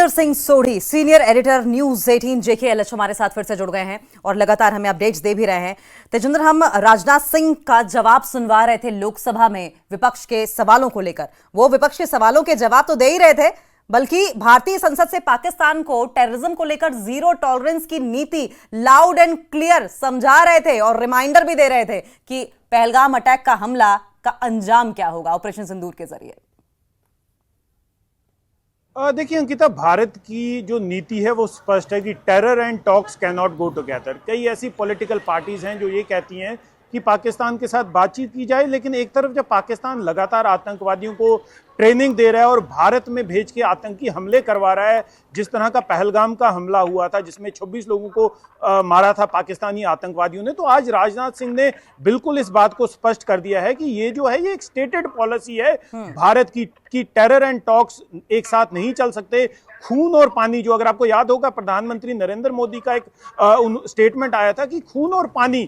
Tejinder Singh Sodhi, senior editor news 18 JKLH हमारे साथ फिर से जुड़ गए हैं और लगातार हमें अपडेट्स दे भी रहे हैं। तेजिंदर, हम राजनाथ सिंह का जवाब सुनवा रहे थे लोकसभा में विपक्ष के सवालों को लेकर। वो विपक्ष के सवालों के जवाब तो दे ही रहे थे, बल्कि भारतीय संसद से पाकिस्तान को टेररिज्म को लेकर जीरो टॉलरेंस की नीति लाउड एंड क्लियर समझा रहे थे और रिमाइंडर भी दे रहे थे कि पहलगाम अटैक का हमला का अंजाम क्या होगा ऑपरेशन सिंदूर के जरिए। देखिए अंकिता, भारत की जो नीति है वो स्पष्ट है कि terror and talks can not go together. कई ऐसी पॉलिटिकल पार्टीज हैं जो ये कहती हैं कि पाकिस्तान के साथ बातचीत की जाए, लेकिन एक तरफ जब पाकिस्तान लगातार आतंकवादियों को ट्रेनिंग दे रहा है और भारत में भेज के आतंकी हमले करवा रहा है, जिस तरह का पहलगाम का हमला हुआ था जिसमें 26 लोगों को मारा था पाकिस्तानी आतंकवादियों ने, तो आज राजनाथ सिंह ने बिल्कुल इस बात को स्पष्ट कर दिया है कि ये जो है ये एक स्टेटेड पॉलिसी है भारत की कि टेरर एंड टॉक्स एक साथ नहीं चल सकते। खून और पानी, जो अगर आपको याद होगा प्रधानमंत्री नरेंद्र मोदी का एक स्टेटमेंट आया था कि खून और पानी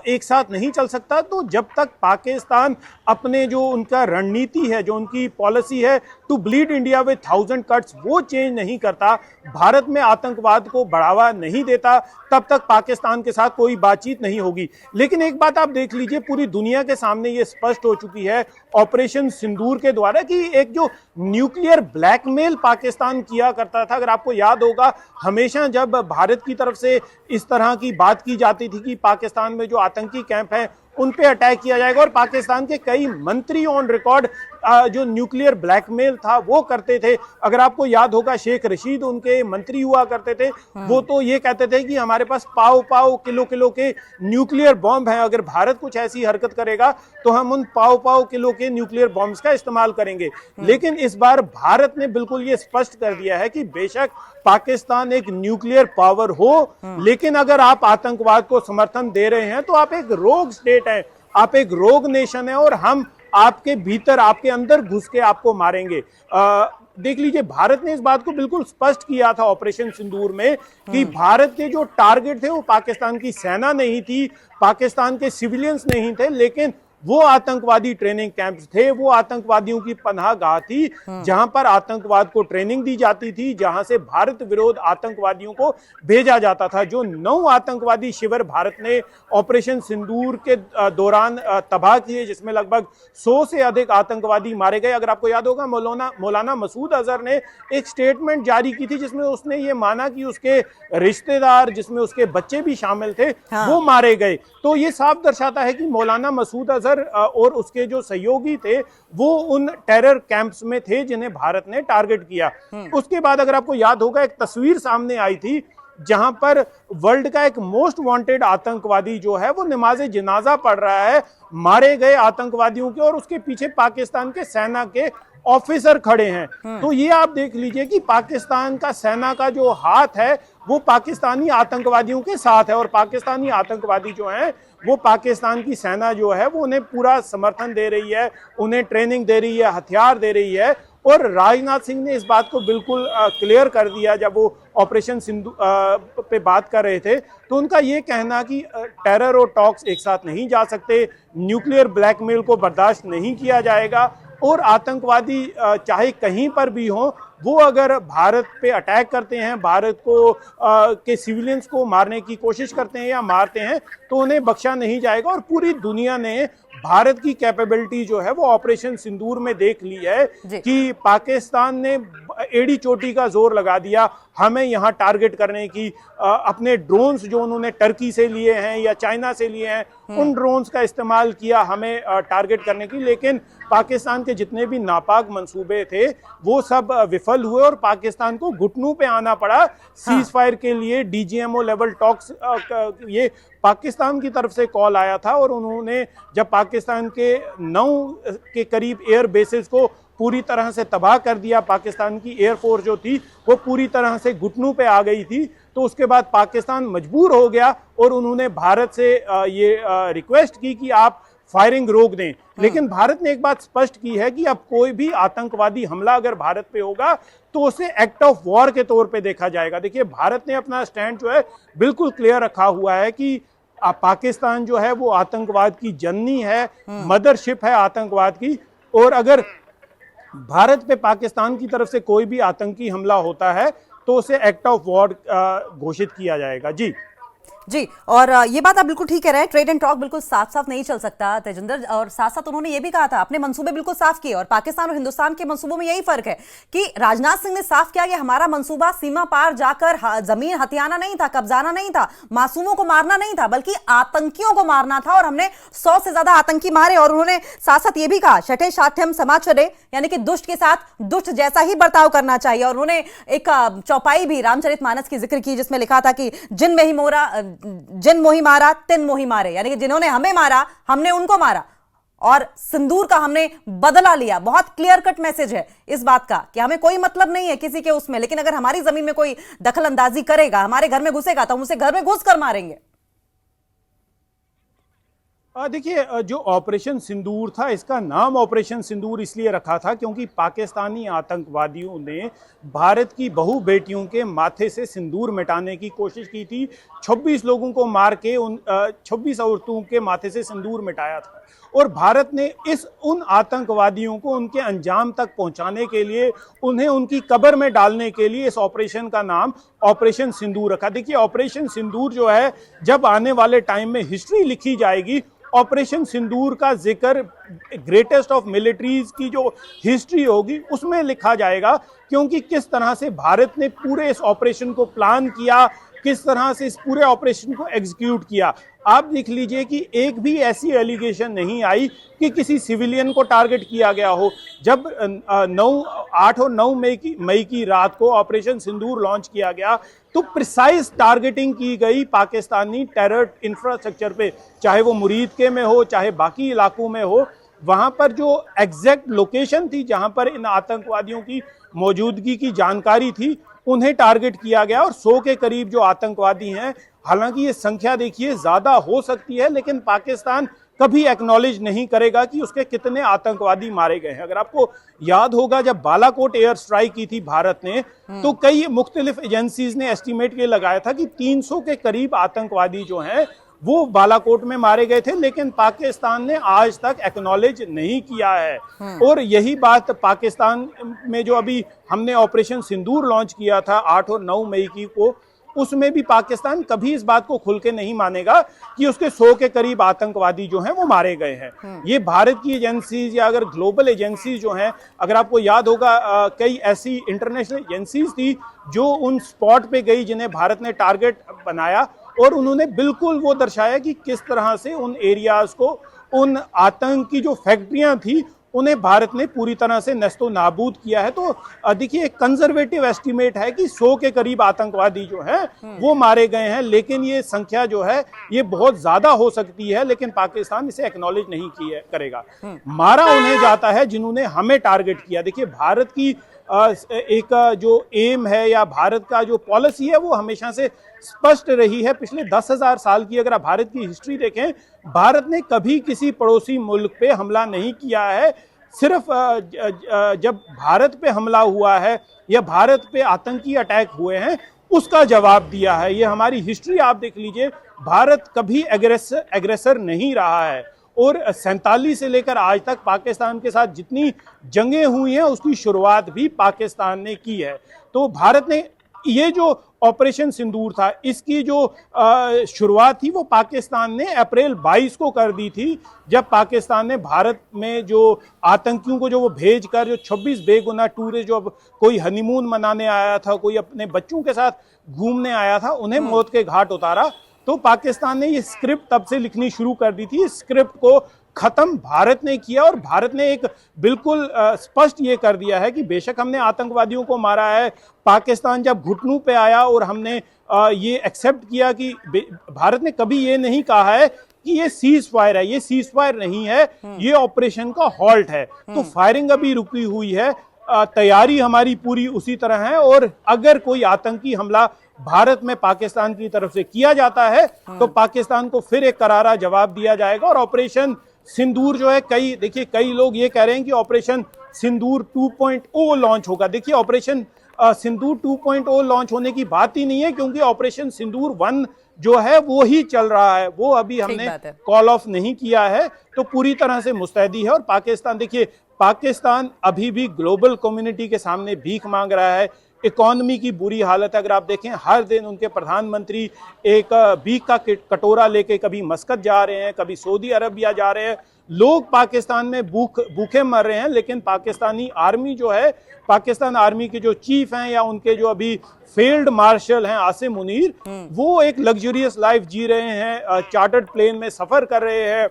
एक साथ नहीं चल सकता। तो जब तक पाकिस्तान अपने जो उनका रणनीति है, जो उनकी पॉलिसी है to bleed India with 1000 cuts, वो चेंज नहीं करता, भारत में आतंकवाद को बढ़ावा नहीं देता, तब तक पाकिस्तान के साथ कोई बातचीत नहीं होगी। लेकिन एक बात आप देख लीजिए, पूरी दुनिया के सामने ये स्पष्ट हो चुकी है ऑपरेशन सिंदूर के द्वारा कि एक जो न्यूक्लियर ब्लैकमेल पाकिस्तान किया करता था, अगर आपको याद होगा, हमेशा जब भारत की तरफ से इस तरह की बात की जाती थी कि पाकिस्तान में जो आतंकी कैंप हैं उन पे अटैक किया जाएगा, और पाकिस्तान के कई मंत्री ऑन रिकॉर्ड जो न्यूक्लियर ब्लैकमेल था वो करते थे। अगर आपको याद होगा, शेख रशीद उनके मंत्री हुआ करते थे, वो तो ये कहते थे कि हमारे पास पाव पाव किलो किलो के न्यूक्लियर बॉम्ब हैं, अगर भारत कुछ ऐसी हरकत करेगा तो हम उन पाव पाव किलो के न्यूक्लियर बॉम्ब्स का इस्तेमाल करेंगे। लेकिन इस बार भारत ने बिल्कुल ये स्पष्ट कर दिया है कि बेशक पाकिस्तान एक न्यूक्लियर पावर हो, लेकिन अगर आप आतंकवाद को समर्थन दे रहे हैं तो आप एक रोग स्टेट है, आप एक रोग नेशन है, और हम आपके भीतर, आपके अंदर घुस के आपको मारेंगे। देख लीजिए, भारत ने इस बात को बिल्कुल स्पष्ट किया था ऑपरेशन सिंदूर में कि भारत के जो टारगेट थे वो पाकिस्तान की सेना नहीं थी, पाकिस्तान के सिविलियंस नहीं थे, लेकिन वो आतंकवादी ट्रेनिंग कैंप्स थे, वो आतंकवादियों की पनाहगाह थी जहां पर आतंकवाद को ट्रेनिंग दी जाती थी, जहां से भारत विरोध आतंकवादियों को भेजा जाता था। जो 9 आतंकवादी शिविर भारत ने ऑपरेशन सिंदूर के दौरान तबाह किए, जिसमें लगभग 100 से अधिक आतंकवादी मारे गए। अगर आपको याद होगा, मौलाना मसूद अजहर ने एक स्टेटमेंट जारी की थी जिसमें उसने ये माना कि उसके रिश्तेदार, जिसमें उसके बच्चे भी शामिल थे, वो मारे गए। तो ये साफ दर्शाता है कि मौलाना मसूद अजहर और उसके जो सहयोगी थे वो उन टेरर कैंप्स में थे जिन्हें भारत ने टारगेट किया। उसके बाद अगर आपको याद होगा, एक तस्वीर सामने आई थी जहां पर वर्ल्ड का एक मोस्ट वांटेड आतंकवादी जो है वो नमाज़े जनाजा पढ़ रहा है मारे गए आतंकवादियों के, और उसके पीछे पाकिस्तान के सेना के ऑफिसर खड़े हैं। तो ये आप देख लीजिए कि पाकिस्तान का सेना का जो हाथ है वो पाकिस्तानी आतंकवादियों के साथ है, और पाकिस्तानी आतंकवादी जो हैं वो पाकिस्तान की सेना जो है वो उन्हें पूरा समर्थन दे रही है, उन्हें ट्रेनिंग दे रही है, हथियार दे रही है। और राजनाथ सिंह ने इस बात को बिल्कुल क्लियर कर दिया जब वो ऑपरेशन सिंदूर पे बात कर रहे थे, तो उनका ये कहना कि टेरर और टॉक्स एक साथ नहीं जा सकते, न्यूक्लियर ब्लैकमेल को बर्दाश्त नहीं किया जाएगा, और आतंकवादी चाहे कहीं पर भी हो, वो अगर भारत पे अटैक करते हैं, भारत को के सिविलियंस को मारने की कोशिश करते हैं या मारते हैं, तो उन्हें बख्शा नहीं जाएगा। और पूरी दुनिया ने भारत की कैपेबिलिटी जो है वो ऑपरेशन सिंदूर में देख ली है कि पाकिस्तान ने एड़ी चोटी का जोर लगा दिया हमें यहाँ टारगेट करने की। अपने ड्रोन्स जो उन्होंने टर्की से लिए हैं या चाइना से लिए हैं, उन ड्रोन्स का इस्तेमाल किया हमें टारगेट करने की, लेकिन पाकिस्तान के जितने भी नापाक मंसूबे थे वो सब विफल हुए और पाकिस्तान को घुटनों पे आना पड़ा सीज फायर के लिए। डीजीएमओ लेवल टॉक्स, ये पाकिस्तान की तरफ से कॉल आया था, और उन्होंने जब पाकिस्तान के 9 के करीब एयर बेसेस को पूरी तरह से तबाह कर दिया, पाकिस्तान की एयरफोर्स जो थी वो पूरी तरह से घुटनों पे आ गई थी, तो उसके बाद पाकिस्तान मजबूर हो गया और उन्होंने भारत से ये रिक्वेस्ट की कि आप फायरिंग रोक दें। लेकिन भारत ने एक बात स्पष्ट की है कि अब कोई भी आतंकवादी हमला अगर भारत पे होगा तो उसे एक्ट ऑफ वॉर के तौर पे देखा जाएगा। देखिए, भारत ने अपना स्टैंड जो है बिल्कुल क्लियर रखा हुआ है कि पाकिस्तान जो है वो आतंकवाद की जननी है, मदरशिप है आतंकवाद की, और अगर भारत पे पाकिस्तान की तरफ से कोई भी आतंकी हमला होता है तो उसे एक्ट ऑफ वॉर घोषित किया जाएगा। जी जी, और ये बात आप बिल्कुल ठीक कह रहे हैं, ट्रेड एंड टॉक बिल्कुल साफ साफ नहीं चल सकता तेजिंदर, और साथ साथ उन्होंने ये भी कहा था, अपने मंसूबे बिल्कुल साफ किए, और पाकिस्तान और हिंदुस्तान के मंसूबों में यही फर्क है कि राजनाथ सिंह ने साफ किया कि हमारा मंसूबा सीमा पार जाकर जमीन हथियाना नहीं था, कब्जाना नहीं था, मासूमों को मारना नहीं था, बल्कि आतंकियों को मारना था, और हमने 100 से ज्यादा आतंकी मारे। और उन्होंने साथ साथ ये भी कहा, शठे शाठ्यम समाचरे, यानी कि दुष्ट के साथ दुष्ट जैसा ही बर्ताव करना चाहिए। और उन्होंने एक चौपाई भी रामचरितमानस की जिक्र की जिसमें लिखा था कि जिन मोही मारा तिन मोही मारे, यानी कि जिन्होंने हमें मारा हमने उनको मारा, और सिंदूर का हमने बदला लिया। बहुत क्लियर कट मैसेज है इस बात का कि हमें कोई मतलब नहीं है किसी के उसमें, लेकिन अगर हमारी जमीन में कोई दखल अंदाजी करेगा, हमारे घर में घुसेगा, तो हम उसे घर में घुस कर मारेंगे। देखिए, जो ऑपरेशन सिंदूर था, इसका नाम ऑपरेशन सिंदूर इसलिए रखा था क्योंकि पाकिस्तानी आतंकवादियों ने भारत की बहू बेटियों के माथे से सिंदूर मिटाने की कोशिश की थी। 26 लोगों को मार के 26 औरतों के माथे से सिंदूर मिटाया था, और भारत ने उन आतंकवादियों को उनके अंजाम तक पहुंचाने के लिए, उन्हें उनकी कब्र में डालने के लिए इस ऑपरेशन का नाम ऑपरेशन सिंदूर रखा। देखिए, ऑपरेशन सिंदूर जो है, जब आने वाले टाइम में हिस्ट्री लिखी जाएगी, ऑपरेशन सिंदूर का जिक्र ग्रेटेस्ट ऑफ मिलिट्रीज की जो हिस्ट्री होगी उसमें लिखा जाएगा, क्योंकि किस तरह से भारत ने पूरे इस ऑपरेशन को प्लान किया, किस तरह से इस पूरे ऑपरेशन को एग्जीक्यूट किया। आप देख लीजिए कि एक भी ऐसी एलिगेशन नहीं आई कि किसी सिविलियन को टारगेट किया गया हो। जब 8 और 9 मई की रात को ऑपरेशन सिंदूर लॉन्च किया गया, तो प्रिसाइज टारगेटिंग की गई पाकिस्तानी टेरर इंफ्रास्ट्रक्चर पे, चाहे वो मुरीद के में हो, चाहे बाकी इलाकों में हो। वहां पर जो एग्जैक्ट लोकेशन थी जहां पर इन आतंकवादियों की मौजूदगी की जानकारी थी, उन्हें टारगेट किया गया, और 100 के करीब जो आतंकवादी हैं, हालांकि ये संख्या देखिए ज्यादा हो सकती है, लेकिन पाकिस्तान कभी एक्नॉलेज नहीं करेगा कि उसके कितने आतंकवादी मारे गए हैं। अगर आपको याद होगा, जब बालाकोट एयर स्ट्राइक की थी भारत ने, तो कई मुख्तलिफ एजेंसीज ने एस्टिमेट ये लगाया था कि 300 के करीब आतंकवादी जो हैं वो बालाकोट में मारे गए थे, लेकिन पाकिस्तान ने आज तक एक्नॉलेज नहीं किया है। और यही बात पाकिस्तान में जो अभी हमने ऑपरेशन सिंदूर लॉन्च किया था 8 और 9 मई को, उसमें भी पाकिस्तान कभी इस बात को खुल के नहीं मानेगा कि उसके 100 के करीब आतंकवादी जो हैं वो मारे गए हैं। ये भारत की एजेंसीज या अगर ग्लोबल एजेंसीज जो हैं, अगर आपको याद होगा, कई ऐसी इंटरनेशनल एजेंसीज थी जो उन स्पॉट पे गई जिन्हें भारत ने टारगेट बनाया, और उन्होंने बिल्कुल वो दर्शाया कि किस तरह से उन एरियाज को, उन आतंक की जो फैक्ट्रियां थी, उन्हें भारत ने पूरी तरह से नस्तो नाबूद किया है। तो देखिए, कंजर्वेटिव एस्टिमेट है कि 100 के करीब आतंकवादी जो हैं वो मारे गए हैं, लेकिन ये संख्या जो है ये बहुत ज्यादा हो सकती है, लेकिन पाकिस्तान इसे एक्नॉलेज नहीं करेगा। मारा उन्हें जाता है जिन्होंने हमें टारगेट किया। देखिए, भारत की एक जो एम है या भारत का जो पॉलिसी है वो हमेशा से स्पष्ट रही है। पिछले 10,000 साल की अगर आप भारत की हिस्ट्री देखें, भारत ने कभी किसी पड़ोसी मुल्क पे हमला नहीं किया है। सिर्फ जब भारत पे हमला हुआ है या भारत पे आतंकी अटैक हुए हैं, उसका जवाब दिया है। ये हमारी हिस्ट्री आप देख लीजिए, भारत कभी एग्रेसर नहीं रहा है, और 47 से लेकर आज तक पाकिस्तान के साथ जितनी जंगें हुई हैं उसकी शुरुआत भी पाकिस्तान ने की है। तो भारत ने ये जो ऑपरेशन सिंदूर था, इसकी जो शुरुआत थी वो पाकिस्तान ने अप्रैल 22 को कर दी थी, जब पाकिस्तान ने भारत में जो आतंकियों को जो वो भेज कर, जो 26 बेगुनाह टूरिस्ट, जो कोई हनीमून मनाने आया था, कोई अपने बच्चों के साथ घूमने आया था, उन्हें मौत के घाट उतारा। तो पाकिस्तान ने ये स्क्रिप्ट तब से लिखनी शुरू कर दी थी। इस स्क्रिप्ट को खत्म भारत ने किया, और भारत ने एक बिल्कुल स्पष्ट ये कर दिया है कि बेशक हमने आतंकवादियों को मारा है। पाकिस्तान जब घुटनों पे आया और हमने ये एक्सेप्ट किया कि भारत ने कभी ये नहीं कहा है कि ये सीज फायर है, ये सीज फायर नहीं है, ये ऑपरेशन का हॉल्ट है। तो फायरिंग अभी रुकी हुई है, तैयारी हमारी पूरी उसी तरह है, और अगर कोई आतंकी हमला भारत में पाकिस्तान की तरफ से किया जाता है तो पाकिस्तान को फिर एक करारा जवाब दिया जाएगा। और ऑपरेशन सिंदूर जो है, कई लोग ये कह रहे हैं कि ऑपरेशन सिंदूर 2.0 लॉन्च होगा। देखिए, ऑपरेशन सिंदूर 2.0 लॉन्च होने की बात ही नहीं है, क्योंकि ऑपरेशन सिंदूर 1 जो है वो ही चल रहा है, वो अभी हमने कॉल ऑफ नहीं किया है, तो पूरी तरह से मुस्तैदी है। और पाकिस्तान, देखिए पाकिस्तान अभी भी ग्लोबल कम्युनिटी के सामने भीख मांग रहा है। इकोनॉमी की बुरी हालत है, अगर आप देखें हर दिन उनके प्रधानमंत्री एक भीख का कटोरा लेके कभी मस्कत जा रहे हैं, कभी सऊदी अरबिया जा रहे हैं। लोग पाकिस्तान में भूखे मर रहे हैं, लेकिन पाकिस्तानी आर्मी जो है, पाकिस्तान आर्मी के जो चीफ हैं या उनके जो अभी फील्ड मार्शल हैं आसिम मुनीर, वो एक लग्जरियस लाइफ जी रहे हैं, चार्टर्ड प्लेन में सफर कर रहे हैं,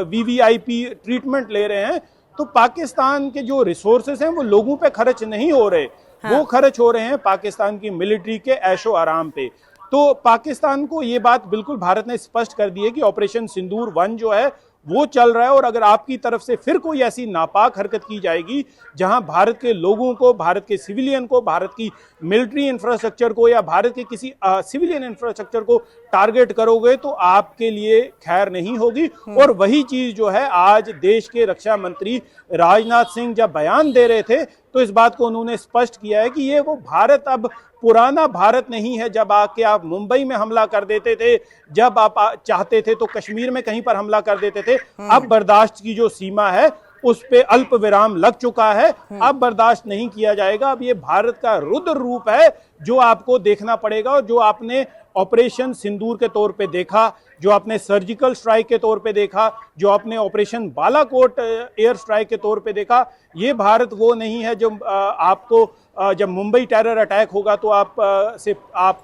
वीवीआईपी ट्रीटमेंट ले रहे हैं। तो पाकिस्तान के जो रिसोर्सेस हैं वो लोगों पे खर्च नहीं हो रहे, वो खर्च हो रहे हैं पाकिस्तान की मिलिट्री के ऐशो आराम पे। तो पाकिस्तान को ये बात बिल्कुल भारत ने स्पष्ट कर दी है कि ऑपरेशन सिंदूर 1 जो है वो चल रहा है, और अगर आपकी तरफ से फिर कोई ऐसी नापाक हरकत की जाएगी जहां भारत के लोगों को, भारत के सिविलियन को, भारत की मिलिट्री इंफ्रास्ट्रक्चर को या भारत के किसी सिविलियन इंफ्रास्ट्रक्चर को टारगेट करोगे, तो आपके लिए खैर नहीं होगी। और वही चीज जो है आज देश के रक्षा मंत्री राजनाथ सिंह जब बयान दे रहे थे, तो इस बात को उन्होंने स्पष्ट किया है कि ये वो भारत अब पुराना भारत नहीं है। जब आके आप मुंबई में हमला कर देते थे, जब आप चाहते थे तो कश्मीर में कहीं पर हमला कर देते थे, अब बर्दाश्त की जो सीमा है उस पे अल्प विराम लग चुका है, अब बर्दाश्त नहीं किया जाएगा। अब ये भारत का रुद्र रूप है जो आपको देखना पड़ेगा, और जो आपने ऑपरेशन सिंदूर के तौर पे देखा, जो आपने सर्जिकल स्ट्राइक के तौर पे देखा, जो आपने ऑपरेशन बालाकोट एयर स्ट्राइक के तौर पे देखा, ये भारत वो नहीं है जो आपको जब मुंबई टेरर अटैक होगा तो आप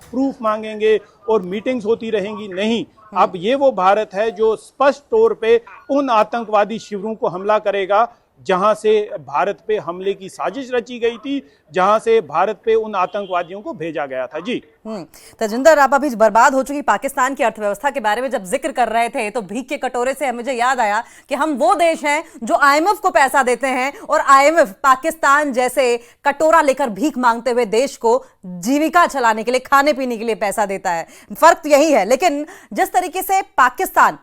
प्रूफ मांगेंगे और मीटिंग्स होती रहेंगी। नहीं, अब ये वो भारत है जो स्पष्ट तौर पे उन आतंकवादी शिविरों को हमला करेगा जहां से भारत पे हमले की साजिश रची गई थी, जहां से भारत पे उन आतंकवादियों को भेजा गया था। जी तजिंदर, आप अभी बर्बाद हो चुकी पाकिस्तान की अर्थव्यवस्था के बारे में जब जिक्र कर रहे थे, तो भीख के कटोरे से मुझे याद आया कि हम वो देश हैं जो आईएमएफ को पैसा देते हैं, और आईएमएफ पाकिस्तान जैसे कटोरा लेकर भीख मांगते हुए देश को जीविका चलाने के लिए, खाने पीने के लिए पैसा देता है। फर्क तो यही है। लेकिन जिस तरीके से पाकिस्तान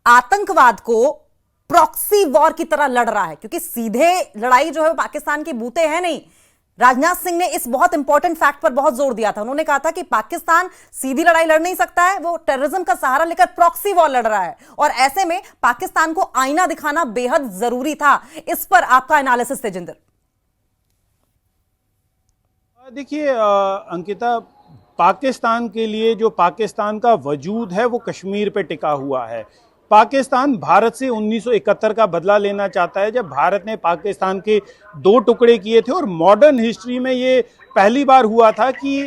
आतंकवाद को प्रॉक्सी वॉर की तरह लड़ रहा है, क्योंकि सीधे लड़ाई जो है वो पाकिस्तान के बूते हैं नहीं। राजनाथ सिंह ने इस बहुत इंपॉर्टेंट फैक्ट पर बहुत जोर दिया था। उन्होंने कहा था कि पाकिस्तान सीधी लड़ाई लड़ नहीं सकता है, वो टेररिज्म का सहारा लेकर प्रॉक्सी वॉर लड़ रहा है, और ऐसे में पाकिस्तान को आईना दिखाना बेहद जरूरी था। इस पर आपका एनालिसिस तेजिंदर। देखिए अंकिता, पाकिस्तान के लिए जो पाकिस्तान का वजूद है वो कश्मीर पे टिका हुआ है। पाकिस्तान भारत से 1971 का बदला लेना चाहता है, जब भारत ने पाकिस्तान के 2 टुकड़े किए थे, और मॉडर्न हिस्ट्री में ये पहली बार हुआ था कि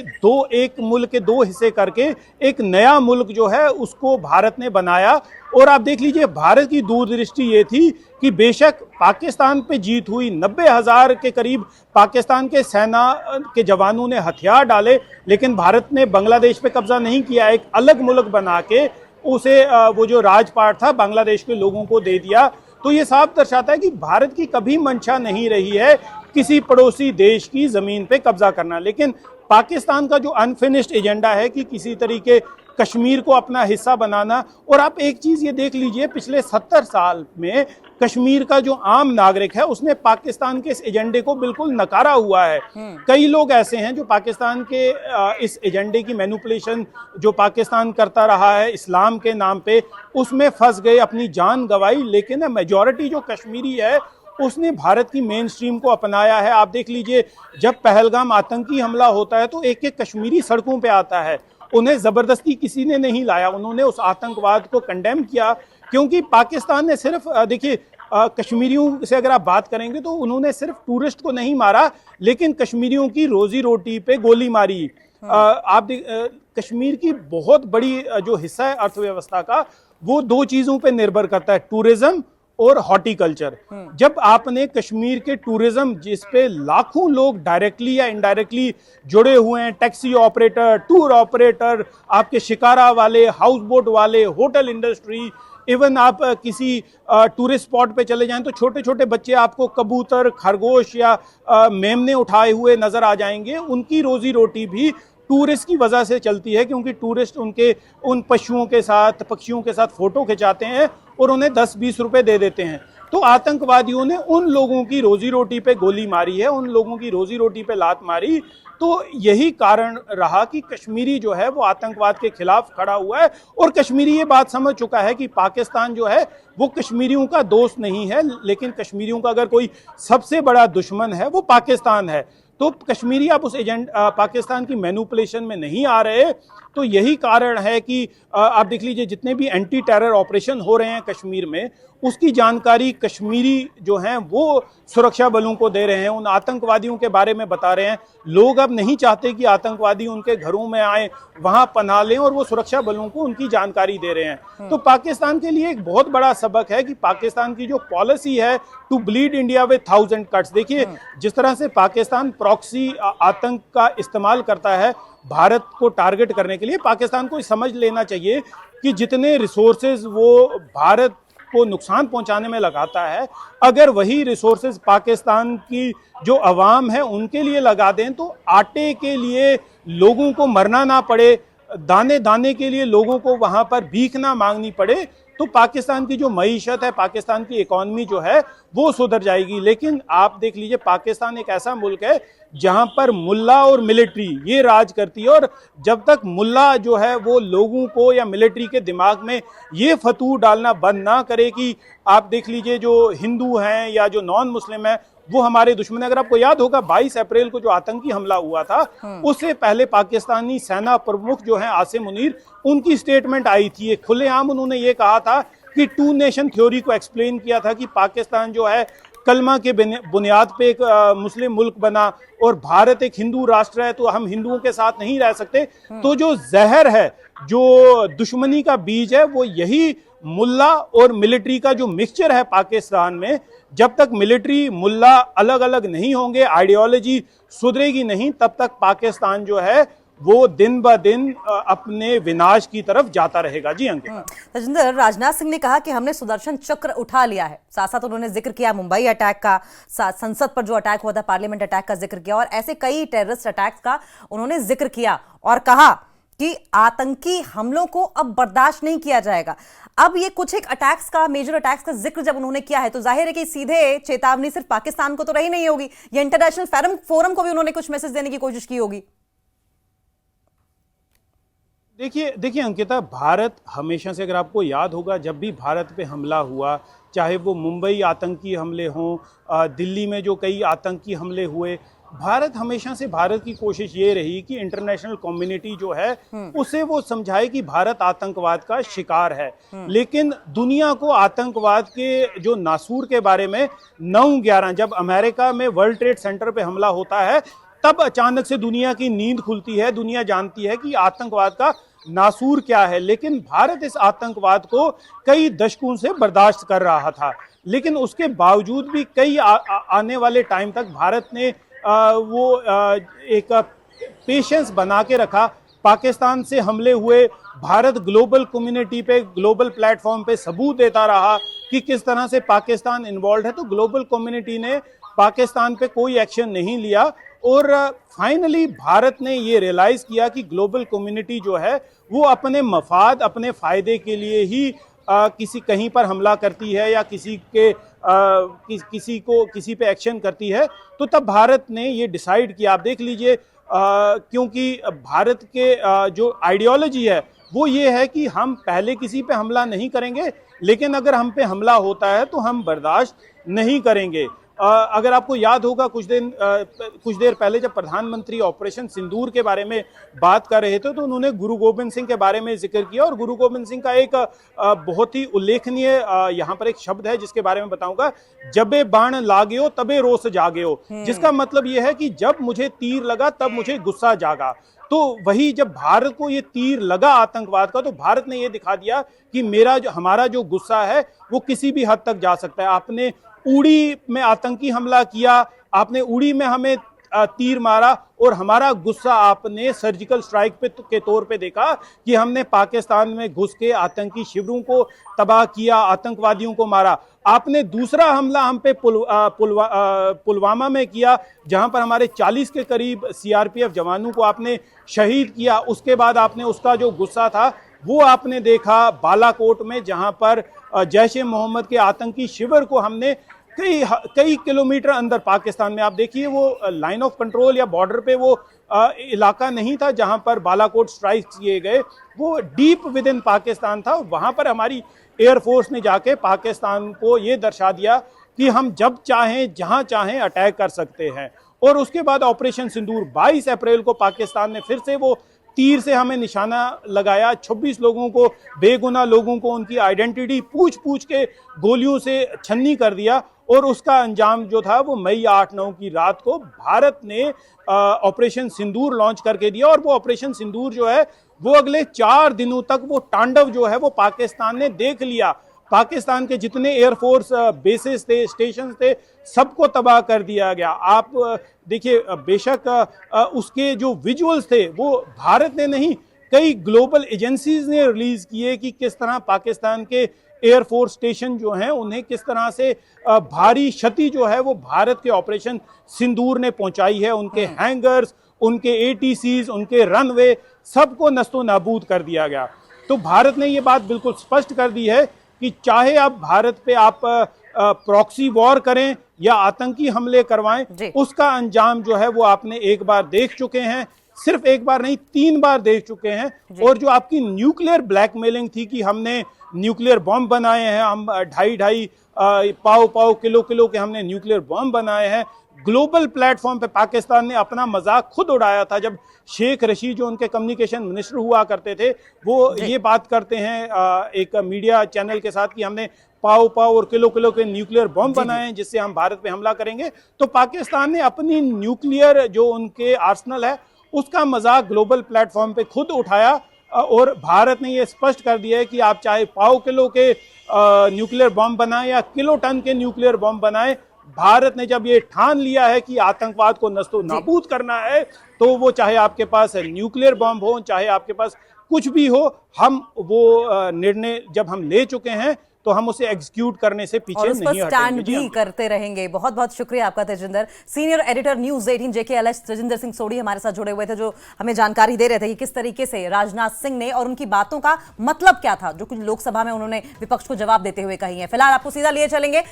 एक मुल्क के 2 हिस्से करके एक नया मुल्क जो है उसको भारत ने बनाया। और आप देख लीजिए भारत की दूरदृष्टि ये थी कि बेशक पाकिस्तान पे जीत हुई, 90,000 के करीब पाकिस्तान के सेना के जवानों ने हथियार डाले, लेकिन भारत ने बांग्लादेश पे कब्जा नहीं किया। एक अलग मुल्क बना के उसे वो जो राजपाट था बांग्लादेश के लोगों को दे दिया। तो ये साफ दर्शाता है कि भारत की कभी मंशा नहीं रही है किसी पड़ोसी देश की जमीन पे कब्जा करना। लेकिन पाकिस्तान का जो अनफिनिश्ड एजेंडा है कि किसी तरीके कश्मीर को अपना हिस्सा बनाना। और आप एक चीज ये देख लीजिए, पिछले 70 साल में कश्मीर का जो आम नागरिक है उसने पाकिस्तान के इस एजेंडे को बिल्कुल नकारा हुआ है। कई लोग ऐसे हैं जो पाकिस्तान के इस एजेंडे की मैनिपुलेशन जो पाकिस्तान करता रहा है इस्लाम के नाम पे, उसमें फंस गए, अपनी जान गंवाई। लेकिन मेजॉरिटी जो कश्मीरी है उसने भारत की मेन स्ट्रीम को अपनाया है। आप देख लीजिए, जब पहलगाम आतंकी हमला होता है तो एक एक कश्मीरी सड़कों पे आता है। उन्हें जबरदस्ती किसी ने नहीं लाया, उन्होंने उस आतंकवाद को कंडेम किया, क्योंकि पाकिस्तान ने सिर्फ देखिए कश्मीरियों से अगर आप बात करेंगे तो उन्होंने सिर्फ टूरिस्ट को नहीं मारा, लेकिन कश्मीरियों की रोजी रोटी पे गोली मारी। आप कश्मीर की बहुत बड़ी जो हिस्सा है अर्थव्यवस्था का, वो 2 चीजों पे निर्भर करता है, टूरिज्म और हॉर्टिकल्चर। जब आपने कश्मीर के टूरिज्म जिस पे लाखों लोग डायरेक्टली या इनडायरेक्टली जुड़े हुए हैं, टैक्सी ऑपरेटर, टूर ऑपरेटर, आपके शिकारा वाले, हाउस बोट वाले, होटल इंडस्ट्री, इवन आप किसी टूरिस्ट स्पॉट पे चले जाएं तो छोटे छोटे बच्चे आपको कबूतर, खरगोश या मेमने उठाए हुए नजर आ जाएंगे। उनकी रोजी रोटी भी टूरिस्ट की वजह से चलती है, क्योंकि टूरिस्ट उनके उन पशुओं के साथ, पक्षियों के साथ फोटो खिंचाते हैं और उन्हें 10-20 रुपए दे देते हैं। तो आतंकवादियों ने उन लोगों की रोजी रोटी पे गोली मारी है, उन लोगों की रोजी रोटी पे लात मारी तो यही कारण रहा कि कश्मीरी जो है वो आतंकवाद के खिलाफ खड़ा हुआ है, और कश्मीरी ये बात समझ चुका है कि पाकिस्तान जो है वो कश्मीरियों का दोस्त नहीं है, लेकिन कश्मीरियों का अगर कोई सबसे बड़ा दुश्मन है वो पाकिस्तान है। तो कश्मीरी अब उस पाकिस्तान की मैनिपुलेशन में नहीं आ रहे। तो यही कारण है कि आप देख लीजिए जितने भी एंटी टेरर ऑपरेशन हो रहे हैं कश्मीर में, उसकी जानकारी कश्मीरी जो हैं वो सुरक्षा बलों को दे रहे हैं, उन आतंकवादियों के बारे में बता रहे हैं। लोग अब नहीं चाहते कि आतंकवादी उनके घरों में आए, वहां पनाह लें, और वो सुरक्षा बलों को उनकी जानकारी दे रहे हैं। तो पाकिस्तान के लिए एक बहुत बड़ा सबक है कि पाकिस्तान की जो पॉलिसी है to bleed India with 1000 cuts, देखिए जिस तरह से पाकिस्तान प्रॉक्सी आतंक का इस्तेमाल करता है भारत को टारगेट करने के लिए, पाकिस्तान को समझ लेना चाहिए कि जितने रिसोर्सेज वो भारत को नुकसान पहुंचाने में लगाता है, अगर वही रिसोर्सेज पाकिस्तान की जो अवाम है उनके लिए लगा दें तो आटे के लिए लोगों को मरना ना पड़े, दाने दाने के लिए लोगों को वहां पर भीख ना मांगनी पड़े, तो पाकिस्तान की जो मईशत है, पाकिस्तान की इकॉनमी जो है वो सुधर जाएगी। लेकिन आप देख लीजिए पाकिस्तान एक ऐसा मुल्क है जहां पर मुल्ला और मिलिट्री ये राज करती है, और जब तक मुल्ला जो है वो लोगों को या मिलिट्री के दिमाग में ये फतूर डालना बंद ना करे कि आप देख लीजिए जो हिंदू हैं या जो नॉन मुस्लिम हैं वो हमारे दुश्मन। अगर आपको याद होगा 22 अप्रैल को जो आतंकी हमला हुआ था उससे पहले पाकिस्तानी सेना प्रमुख जो हैं आसिम मुनीर, उनकी स्टेटमेंट आई थी, खुलेआम उन्होंने ये कहा था कि 2 नेशन थ्योरी को एक्सप्लेन किया था कि पाकिस्तान जो है कलमा के बुनियाद पे एक मुस्लिम मुल्क बना और भारत एक हिंदू राष्ट्र है, तो हम हिंदुओं के साथ नहीं रह सकते। तो जो जहर है, जो दुश्मनी का बीज है, वो यही मुल्ला और मिलिट्री का जो मिक्सचर है पाकिस्तान में, जब तक मिलिट्री मुल्ला अलग अलग नहीं होंगे, आइडियोलॉजी सुधरेगी नहीं, तब तक पाकिस्तान जो है वो दिन ब दिन अपने विनाश की तरफ जाता रहेगा। जी अंकिता। तजिंदर, राजनाथ सिंह ने कहा कि हमने सुदर्शन चक्र उठा लिया है, साथ साथ उन्होंने जिक्र किया मुंबई अटैक का, संसद पर जो अटैक हुआ था, पार्लियामेंट अटैक का जिक्र किया, और ऐसे कई टेररिस्ट अटैक्स का उन्होंने जिक्र किया और कहा कि आतंकी हमलों को अब बर्दाश्त नहीं किया जाएगा। अब ये कुछ एक अटैक्स का, मेजर अटैक्स का जिक्र जब उन्होंने किया है तो जाहिर है कि सीधे चेतावनी सिर्फ पाकिस्तान को तो रही नहीं होगी, ये इंटरनेशनल फोरम को भी उन्होंने कुछ मैसेज देने की कोशिश की होगी। देखिए अंकिता, भारत हमेशा से, अगर आपको याद होगा, जब भी भारत पे हमला हुआ, चाहे वो मुंबई आतंकी हमले हों, दिल्ली में जो कई आतंकी हमले हुए, भारत हमेशा से, भारत की कोशिश ये रही कि इंटरनेशनल कम्युनिटी जो है उसे वो समझाए कि भारत आतंकवाद का शिकार है। लेकिन दुनिया को आतंकवाद के जो नासूर के बारे में 9/11 जब अमेरिका में वर्ल्ड ट्रेड सेंटर पे हमला होता है, तब अचानक से दुनिया की नींद खुलती है, दुनिया जानती है कि आतंकवाद का नासूर क्या है। लेकिन भारत इस आतंकवाद को कई दशकों से बर्दाश्त कर रहा था, लेकिन उसके बावजूद भी कई आने वाले टाइम तक भारत ने एक पेशेंस बना के रखा। पाकिस्तान से हमले हुए, भारत ग्लोबल कम्युनिटी पे, ग्लोबल प्लेटफॉर्म पे सबूत देता रहा कि किस तरह से पाकिस्तान इन्वॉल्व है, तो ग्लोबल कम्युनिटी ने पाकिस्तान पे कोई एक्शन नहीं लिया, और फाइनली भारत ने ये रियलाइज किया कि ग्लोबल कम्युनिटी जो है वो अपने मफाद, अपने फायदे के लिए ही कहीं पर हमला करती है या किसी पे एक्शन करती है। तो तब भारत ने ये डिसाइड किया, आप देख लीजिए, क्योंकि भारत के जो आइडियोलॉजी है वो ये है कि हम पहले किसी पे हमला नहीं करेंगे, लेकिन अगर हम पे हमला होता है तो हम बर्दाश्त नहीं करेंगे। अगर आपको याद होगा, कुछ देर पहले जब प्रधानमंत्री ऑपरेशन सिंदूर के बारे में बात कर रहे थे तो उन्होंने गुरु गोबिंद सिंह के बारे में जिक्र किया, और गुरु गोबिंद सिंह का एक बहुत ही उल्लेखनीय यहाँ पर एक शब्द है जिसके बारे में बताऊंगा, जबे बाण लागेओ तबे रोस जागेओ, जिसका मतलब यह है कि जब मुझे तीर लगा तब मुझे गुस्सा जागा। तो वही जब भारत को ये तीर लगा आतंकवाद का, तो भारत ने ये दिखा दिया कि हमारा जो गुस्सा है वो किसी भी हद तक जा सकता है। आपने उड़ी में आतंकी हमला किया, आपने उड़ी में हमें तीर मारा, और हमारा गुस्सा आपने सर्जिकल स्ट्राइक के तौर पे देखा कि हमने पाकिस्तान में घुस के आतंकी शिविरों को तबाह किया, आतंकवादियों को मारा। आपने दूसरा हमला हम पे पुलवामा में किया, जहां पर हमारे 40 के करीब सीआरपीएफ जवानों को आपने शहीद किया। उसके बाद आपने उसका जो गुस्सा था वो आपने देखा बालाकोट में, जहां पर जैश ए मोहम्मद के आतंकी शिविर को हमने कई किलोमीटर अंदर पाकिस्तान में, आप देखिए वो लाइन ऑफ कंट्रोल या बॉर्डर पे वो इलाका नहीं था जहां पर बालाकोट स्ट्राइक किए गए, वो डीप विद इन पाकिस्तान था। वहां पर हमारी एयरफोर्स ने जाके पाकिस्तान को ये दर्शा दिया कि हम जब चाहें जहां चाहें अटैक कर सकते हैं। और उसके बाद ऑपरेशन सिंदूर 22 अप्रैल को पाकिस्तान ने फिर से वो तीर से हमें निशाना लगाया। 26 लोगों को, बेगुनाह लोगों को उनकी आइडेंटिटी पूछ पूछ के गोलियों से छन्नी कर दिया। और उसका अंजाम जो था वो मई 8-9 की रात को भारत ने ऑपरेशन सिंदूर लॉन्च करके दिया। और वो ऑपरेशन सिंदूर जो है वो अगले 4 दिनों तक वो तांडव जो है वो पाकिस्तान ने देख लिया। पाकिस्तान के जितने एयरफोर्स बेसिस थे, स्टेशन थे, सबको तबाह कर दिया गया। आप देखिए, बेशक उसके जो विजुअल्स थे वो भारत ने नहीं, कई ग्लोबल एजेंसीज ने रिलीज किए कि किस तरह पाकिस्तान के एयरफोर्स स्टेशन जो हैं उन्हें किस तरह से भारी क्षति जो है वो भारत के ऑपरेशन सिंदूर ने पहुंचाई है। उनके हैंगर्स, उनके एटीसीज, उनके रनवे, सबको नस्तो नाबूद कर दिया गया। तो भारत ने ये बात बिल्कुल स्पष्ट कर दी है कि चाहे आप भारत पे आप प्रॉक्सी वॉर करें या आतंकी हमले करवाएं, उसका अंजाम जो है वो आपने एक बार देख चुके हैं। सिर्फ एक बार नहीं, 3 बार देख चुके हैं। और जो आपकी न्यूक्लियर ब्लैकमेलिंग थी कि हमने न्यूक्लियर बॉम्ब बनाए हैं, हम 2.5 पाव किलो के हमने न्यूक्लियर बॉम्ब बनाए हैं, ग्लोबल प्लेटफॉर्म पे पाकिस्तान ने अपना मजाक खुद उड़ाया था। जब शेख रशीद जो उनके कम्युनिकेशन मिनिस्टर हुआ करते थे, वो ये बात करते हैं एक मीडिया चैनल के साथ कि हमने पाव और किलो के न्यूक्लियर बॉम्ब बनाए हैं जिससे हम भारत पे हमला करेंगे। तो पाकिस्तान ने अपनी न्यूक्लियर जो उनके आर्सनल है उसका मजाक ग्लोबल प्लेटफॉर्म पे खुद उठाया। और भारत ने ये स्पष्ट कर दिया है कि आप चाहे पाव किलो के न्यूक्लियर बॉम्ब बनाएं या किलो टन के न्यूक्लियर बॉम्ब बनाएं, भारत ने जब ये ठान लिया है कि आतंकवाद को नस्तो नाबूद करना है, तो वो चाहे आपके पास न्यूक्लियर बॉम्ब हो, चाहे आपके पास कुछ भी हो, हम वो निर्णय जब हम ले चुके हैं तो हम उसे एग्जीक्यूट करने से पीछे नहीं हटेंगे। स्टैंड भी करते रहेंगे। बहुत बहुत शुक्रिया आपका Tejinder. Senior editor news 18 JKLH Tejinder Singh Sodhi हमारे साथ जुड़े हुए थे, जो हमें जानकारी दे रहे थे कि किस तरीके से राजनाथ सिंह ने और उनकी बातों का मतलब क्या था जो कुछ लोकसभा में उन्होंने विपक्ष को जवाब देते हुए कही है। फिलहाल आपको सीधा लिए चलेंगे